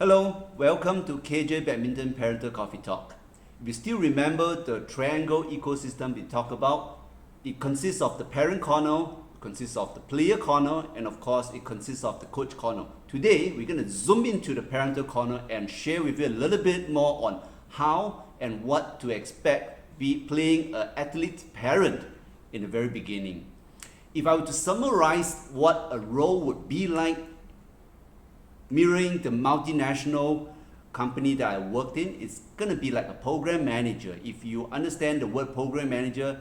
Hello, welcome to KJ Badminton Parental Coffee Talk. If you still remember the triangle ecosystem we talked about, it consists of the parent corner, consists of the player corner, and of course it consists of the coach corner. Today we're going to zoom into the parental corner and share with you a little bit more on how and what to expect be playing an athlete parent in the very beginning. If I were to summarize what a role would be like mirroring the multinational company that I worked in, it's going to be like a program manager. If you understand the word program manager,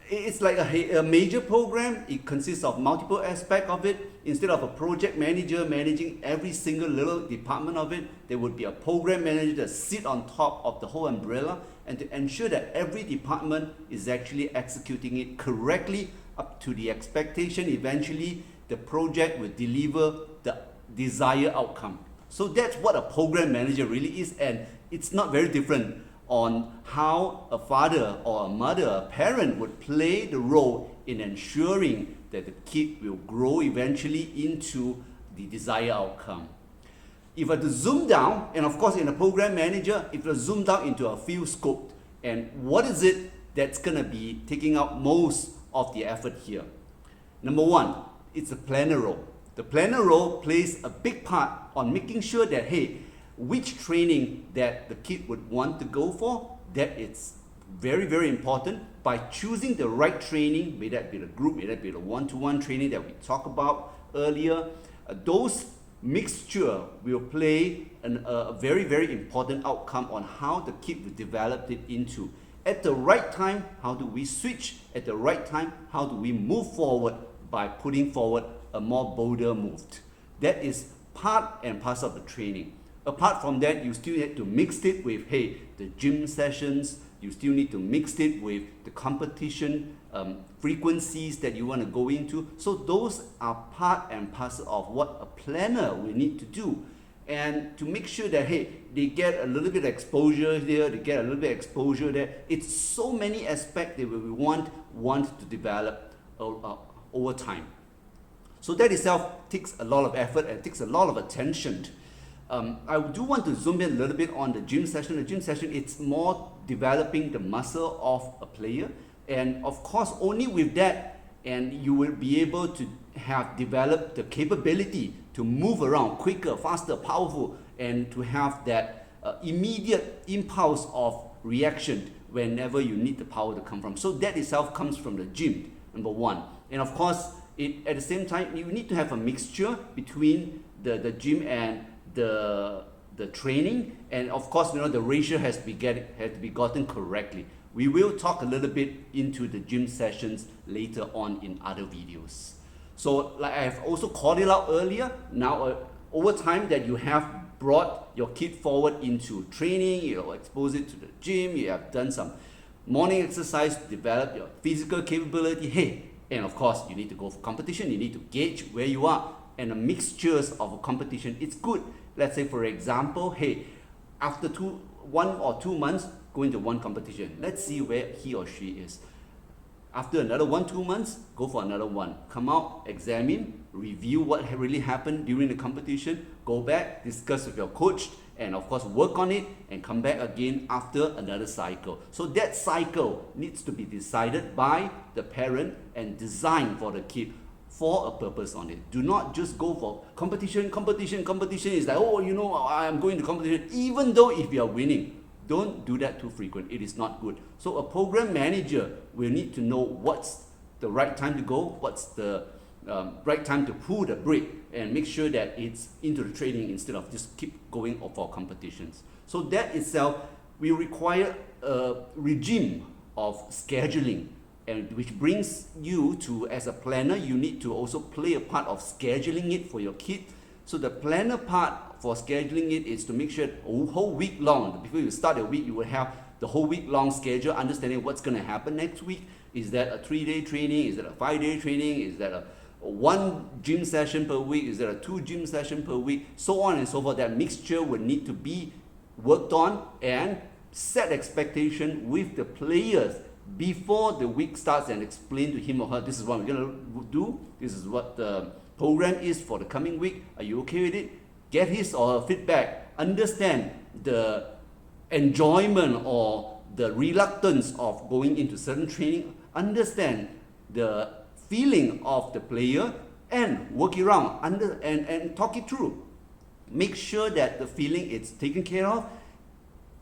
it's like a major program. It consists of multiple aspects of it. Instead of a project manager managing every single little department of it, there would be a program manager that sit on top of the whole umbrella and to ensure that every department is actually executing it correctly up to the expectation. Eventually, the project will deliver the desired outcome. So that's what a program manager really is, and it's not very different on how a father or a mother, a parent would play the role in ensuring that the kid will grow eventually into the desired outcome. If I were to zoom down, and of course in a program manager, if I zoom down into a field scope, and what is it that's going to be taking out most of the effort here? Number one, it's a planner role. The planner role plays a big part on making sure that, hey, which training that the kid would want to go for, that it's very, very important by choosing the right training, may that be the group, may that be the one-to-one training that we talked about earlier. Those mixture will play a very, very important outcome on how the kid will develop it into. At the right time, how do we switch? At the right time, how do we move forward by putting forward a more bolder move? That is part and parcel of the training. Apart from that, you still need to mix it with, hey, the gym sessions. You still need to mix it with the competition frequencies that you want to go into. So those are part and parcel of what a planner will need to do. And to make sure that, hey, they get a little bit of exposure here, they get a little bit of exposure there. It's so many aspects that we want to develop over time. So that itself takes a lot of effort and takes a lot of attention. I do want to zoom in a little bit on the gym session. The gym session, it's more developing the muscle of a player. And of course, only with that, and you will be able to have developed the capability to move around quicker, faster, powerful, and to have that immediate impulse of reaction whenever you need the power to come from. So that itself comes from the gym, number one. And of course, at the same time, you need to have a mixture between the gym and the training, and of course, the ratio has to be gotten correctly. We will talk a little bit into the gym sessions later on in other videos. So, like I have also called it out earlier, now over time that you have brought your kid forward into training, expose it to the gym, you have done some morning exercise to develop your physical capability. Hey, and of course, you need to go for competition. You need to gauge where you are. And the mixtures of a competition, it's good. Let's say, for example, hey, after 1 or 2 months, go into one competition. Let's see where he or she is. After another 1-2 months, go for another one. Come out, examine, review what really happened during the competition, go back, discuss with your coach, and of course work on it and come back again after another cycle. So that cycle needs to be decided by the parent and designed for the kid for a purpose on it. Do not just go for competition. Competition is like, I'm going to competition, even though if you are winning. Don't do that too frequent. It is not good. So a program manager will need to know what's the right time to go, what's the right time to pull the brake, and make sure that it's into the training instead of just keep going for competitions. So that itself will require a regime of scheduling, and which brings you to, as a planner, you need to also play a part of scheduling it for your kid. So the planner part for scheduling it is to make sure a whole week long, before you start the week, you will have the whole week long schedule, understanding what's going to happen next week. Is that a 3-day training? Is that a 5-day training? Is that a 1 gym session per week? Is there a 2 gym session per week? So on and so forth. That mixture will need to be worked on and set expectation with the players before the week starts, and explain to him or her, this is what we're going to do, this is what the program is for the coming week. Are you okay with it? get his or her feedback, understand the enjoyment or the reluctance of going into certain training, understand the feeling of the player, and work it around and talk it through. Make sure that the feeling is taken care of,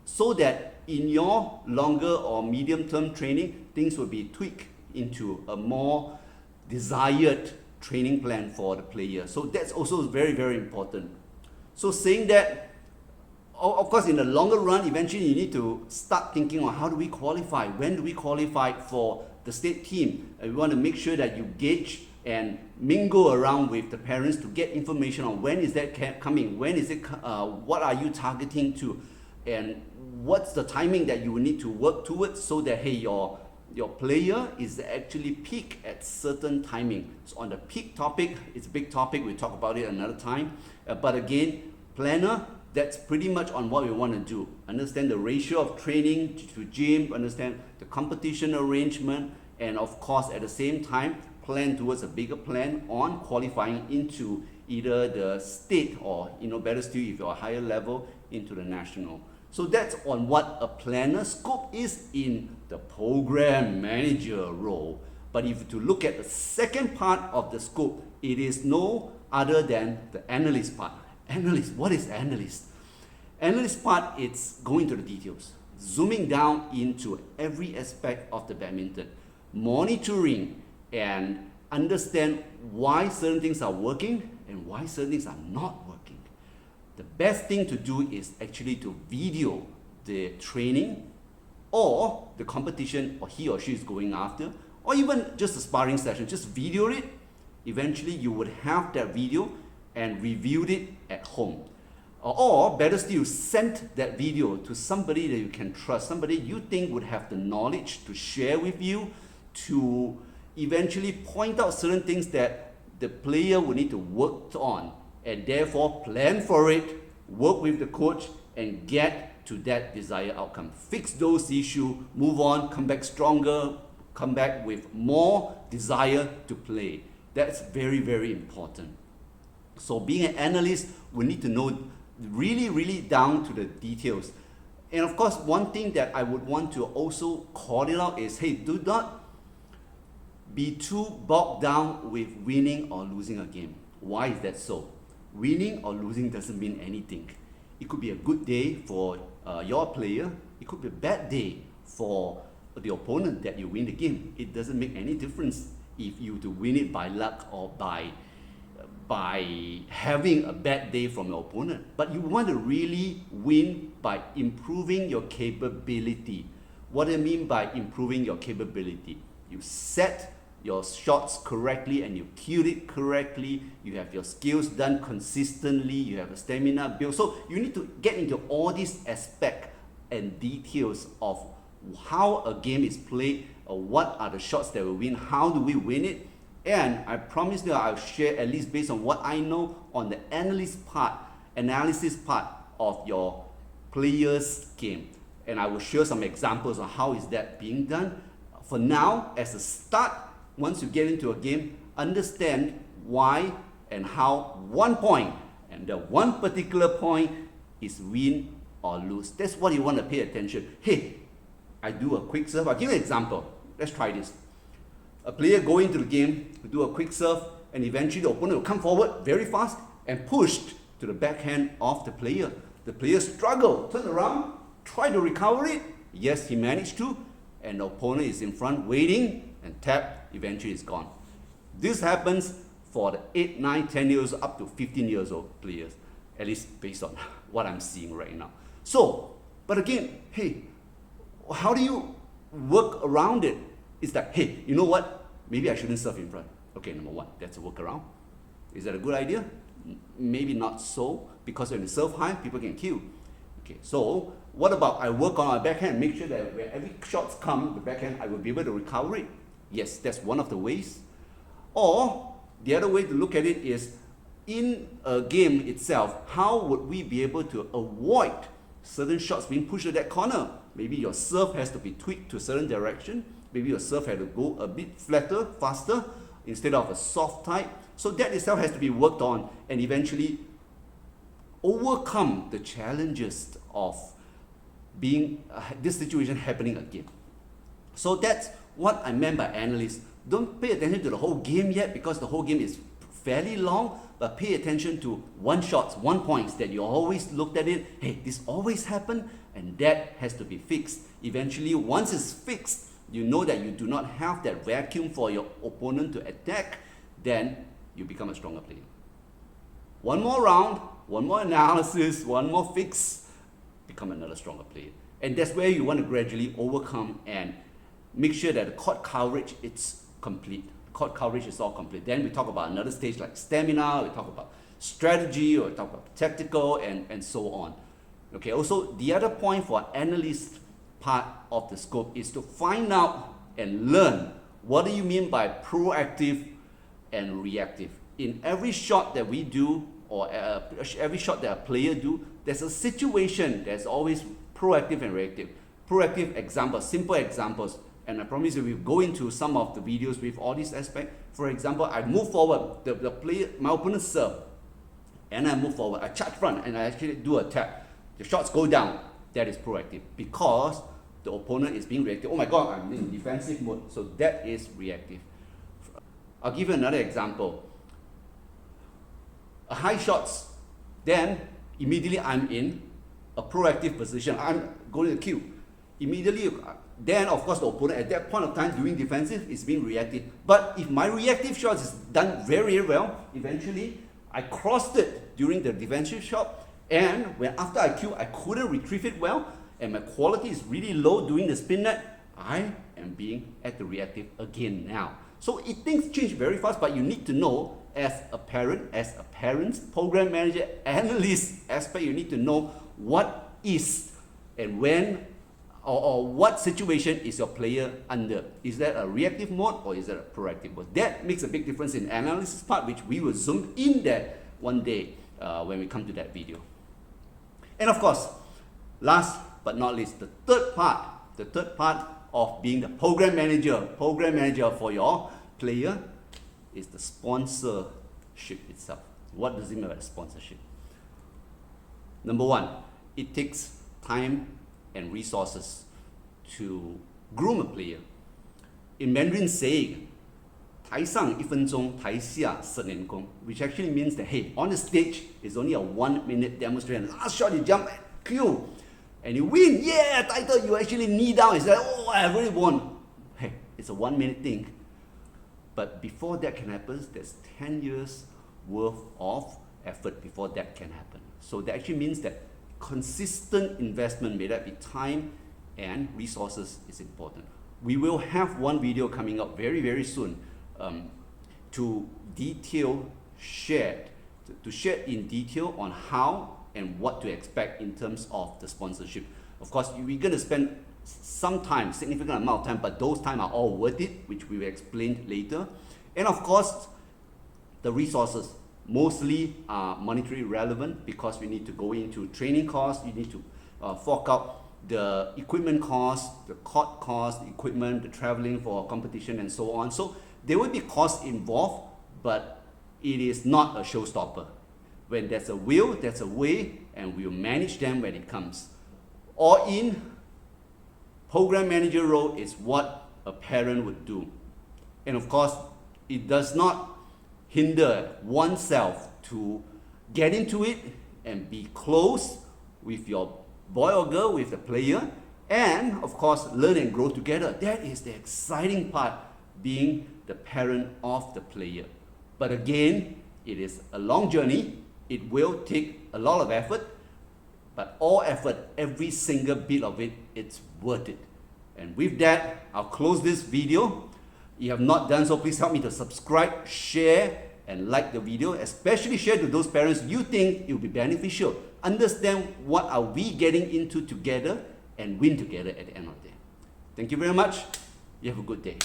so that in your longer or medium term training, things will be tweaked into a more desired training plan for the player. So that's also very, very important. So saying that, of course, in the longer run, eventually you need to start thinking on how do we qualify, when do we qualify for the state team. And we want to make sure that you gauge and mingle around with the parents to get information on when is that camp coming, when is it, what are you targeting to, and what's the timing that you will need to work towards, so that, hey, your player is actually peak at certain timing. So on the peak topic, it's a big topic, we'll talk about it another time. But again, planner, that's pretty much on what we want to do. Understand the ratio of training to gym, understand the competition arrangement, and of course at the same time plan towards a bigger plan on qualifying into either the state or, better still if you're a higher level, into the national. So that's on what a planner scope is in the program manager role. But if you look at the second part of the scope, it is no other than the analyst part. Analyst, what is analyst? Analyst part, it's going to the details, zooming down into every aspect of the badminton, monitoring and understand why certain things are working and why certain things are not working. The best thing to do is actually to video the training or the competition or he or she is going after, or even just a sparring session, just video it. Eventually you would have that video and reviewed it at home. Or better still, send that video to somebody that you can trust, somebody you think would have the knowledge to share with you, to eventually point out certain things that the player will need to work on, and therefore plan for it, work with the coach, and get to that desired outcome. Fix those issues, move on, come back stronger, come back with more desire to play. That's very, very important. So being an analyst, we need to know really, really down to the details. And of course, one thing that I would want to also call it out is, hey, do not be too bogged down with winning or losing a game. Why is that so? Winning or losing doesn't mean anything. It could be a good day for your player. It could be a bad day for the opponent that you win the game. It doesn't make any difference if you to win it by luck or by having a bad day from your opponent. But you want to really win by improving your capability. What do I mean by improving your capability? You set your shots correctly and you cued it correctly, you have your skills done consistently, you have a stamina built. So you need to get into all these aspects and details of how a game is played, or what are the shots that we win, how do we win it. And I promise you I'll share, at least based on what I know, on the analysis part of your player's game. And I will share some examples of how is that being done. For now, as a start, once you get into a game, understand why and how one point, and the one particular point is win or lose. That's what you want to pay attention. Hey, I do a quick serve. I'll give you an example. Let's try this. A player go into the game, do a quick serve, and eventually the opponent will come forward very fast and pushed to the backhand of the player. The player struggle, turn around, try to recover it. Yes, he managed to, and the opponent is in front waiting and tap, eventually it's gone. This happens for the 8, 9, 10 years up to 15 years old players, at least based on what I'm seeing right now. So, but again, hey, how do you work around it? It's like, hey, you know what? Maybe I shouldn't serve in front. Okay, number one, that's a workaround. Is that a good idea? Maybe not so, because when you serve high, people can kill. Okay, so what about I work on my backhand, make sure that when every shot comes, the backhand, I will be able to recover it? Yes, that's one of the ways. Or the other way to look at it is, in a game itself, how would we be able to avoid certain shots being pushed to that corner? Maybe your serve has to be tweaked to a certain direction. Maybe your serve has to go a bit flatter, faster, instead of a soft type. So that itself has to be worked on, and eventually overcome the challenges of being this situation happening again. So that's what I meant by analyst. Don't pay attention to the whole game yet, because the whole game is fairly long, but pay attention to one shots, one points that you always looked at it. Hey, this always happened, and that has to be fixed. Eventually, once it's fixed, you know that you do not have that vacuum for your opponent to attack, then you become a stronger player. One more round, one more analysis, one more fix, become another stronger player. And that's where you want to gradually overcome and make sure that the court coverage is complete. Court coverage is all complete. Then we talk about another stage like stamina, we talk about strategy, or we talk about tactical, and so on. Okay, also the other point for analyst part of the scope is to find out and learn what do you mean by proactive and reactive. In every shot that we do, or every shot that a player do, there's a situation that's always proactive and reactive. Proactive examples, simple examples, and I promise you we'll go into some of the videos with all these aspects. For example, I move forward, the player, my opponent serve, and I move forward, I charge front, and I actually do a tap. The shots go down. That is proactive, because the opponent is being reactive. Oh my God, I'm in defensive mode. So that is reactive. I'll give you another example. A high shots, then immediately I'm in a proactive position. I'm going to the queue. Immediately, then of course the opponent at that point of time doing defensive is being reactive. But if my reactive shots is done very, very well, eventually I crossed it during the defensive shot, and when after I queue, I couldn't retrieve it well, and my quality is really low doing the spin net, I am being at the reactive again now. So things change very fast, but you need to know as a parent, program manager, analyst aspect, you need to know what is and when or what situation is your player under. Is that a reactive mode or is that a proactive mode? That makes a big difference in analysis part, which we will zoom in there one day when we come to that video. And of course, last but not least, the third part of being the program manager for your player is the sponsorship itself. What does it mean by sponsorship? Number one, it takes time and resources to groom a player. In Mandarin saying, 台上1分钟，台下10年功, which actually means that, hey, on the stage is only a 1 minute demonstration. Last shot you jump, Q, and you win, yeah, title, you actually knee down, it's like, oh, I really won. Hey, it's a 1 minute thing. But before that can happen, there's 10 years worth of effort before that can happen. So that actually means that consistent investment, may that be time and resources, is important. We will have one video coming up very, very soon to share in detail on how and what to expect in terms of the sponsorship. Of course, we're going to spend some time, significant amount of time, but those time are all worth it, which we will explain later. And of course, the resources mostly are monetary relevant, because we need to go into training costs, you need to fork out the equipment costs, the court costs, the equipment, the traveling for competition, and so on. So there will be costs involved, but it is not a showstopper. When there's a will, there's a way, and we'll manage them when it comes. All in, program manager role is what a parent would do. And of course, it does not hinder oneself to get into it and be close with your boy or girl, with the player, and of course learn and grow together. That is the exciting part, being the parent of the player. But again, it is a long journey. It will take a lot of effort, but all effort, every single bit of it, it's worth it. And with that, I'll close this video. If you have not done so, please help me to subscribe, share, and like the video. Especially share to those parents you think it will be beneficial. Understand what are we getting into together and win together at the end of the day. Thank you very much. You have a good day.